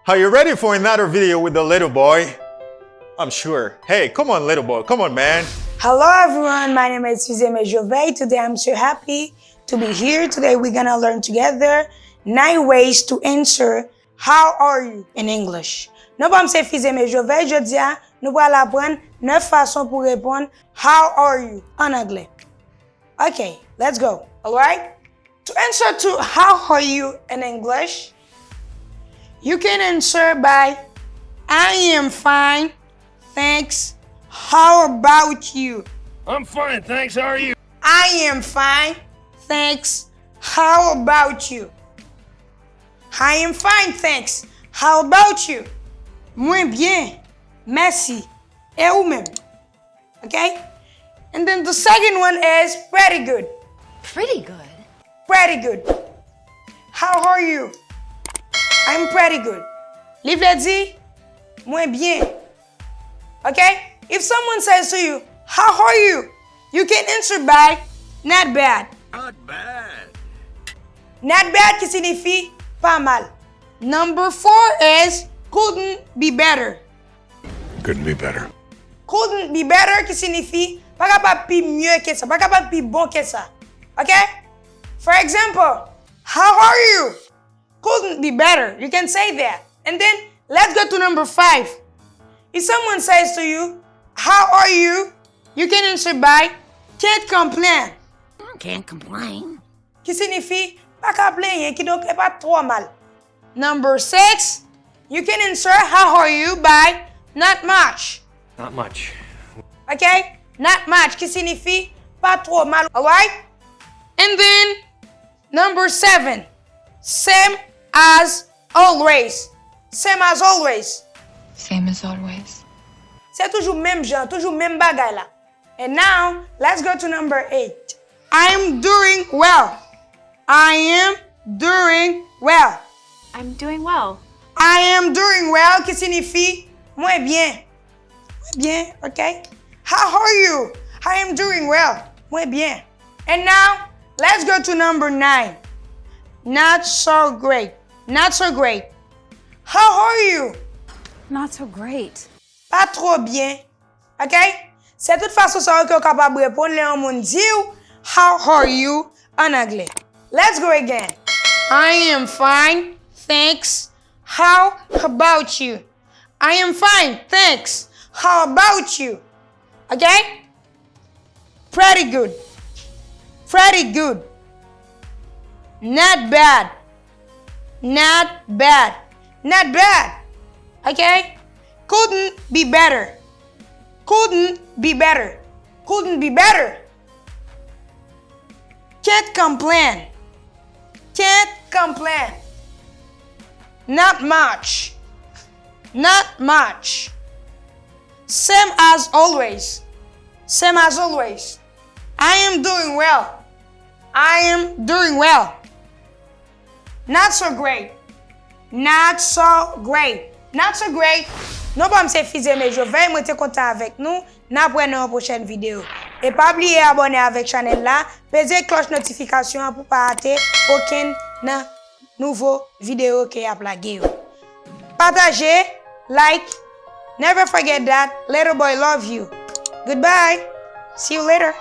Are you ready for another video with the little boy? I'm sure. Hey, come on, little boy. Come on, man. Hello, everyone. My name is Mesi. Today, I'm so happy to be here. Today, we're going to learn together 9 ways to answer how are you in English. Nous allons faire Mesi. Je dis, nous allons apprendre 9 façons pour répondre how are you en anglais. Okay, let's go. All right? To answer to how are you in English, you can answer by I am fine, thanks. How about you? I'm fine, thanks. How are you? I am fine, thanks. How about you? I am fine, thanks. How about you? Muy bien, merci. Et vous-même? Okay? And then the second one is pretty good. Pretty good. Pretty good. How are you? I'm pretty good. Livre dit, muy bien. Okay? If someone says to you, how are you? You can answer by not bad. Not bad. Not bad qui signifie pas mal. Number 4 is couldn't be better. Couldn't be better. Couldn't be better qui signifie pas capable pi mieux que ça, pas capable pi bon que ça. Okay? For example, how are you? Couldn't be better. You can say that. And then let's go to number 5. If someone says to you, how are you? You can answer by can't complain. Can't complain. Qui signifie pas qu'à plaindre, qui donc est pas trop mal. Number 6, you can answer how are you by not much. Not much. Okay? Not much, qui signifie pas trop mal. Alright? And then number 7, same as always. Same as always. Same as always. C'est toujours même genre, toujours même bagay là. And now, let's go to number 8. I'm doing well. I am doing well. I'm doing well. I am doing well qui signifie muy bien. Muy bien, okay? How are you? I am doing well. Muy bien. And now, let's go to number 9. Not so great. Not so great. How are you? Not so great. Pas trop bien. Okay? C'est toute façon ça que vous capable de répondre les gens disent how are you en anglais. Let's go again. I am fine, thanks. How about you? I am fine, thanks. How about you? Okay? Pretty good. Pretty good. Not bad. Not bad. Not bad. Okay? Couldn't be better. Couldn't be better. Couldn't be better. Can't complain. Can't complain. Not much. Not much. Same as always. Same as always. I am doing well. I am doing well. Not so great. Not so great. Not so great. Non pas m'se fizé mais je vais moi te content avec nous. N'a pour une prochaine vidéo. Et pas oublier abonner avec channel là, peser cloche notification pour pas rater aucune nouveau vidéo qui a plagué. Partagez, like, never forget that little boy love you. Goodbye. See you later.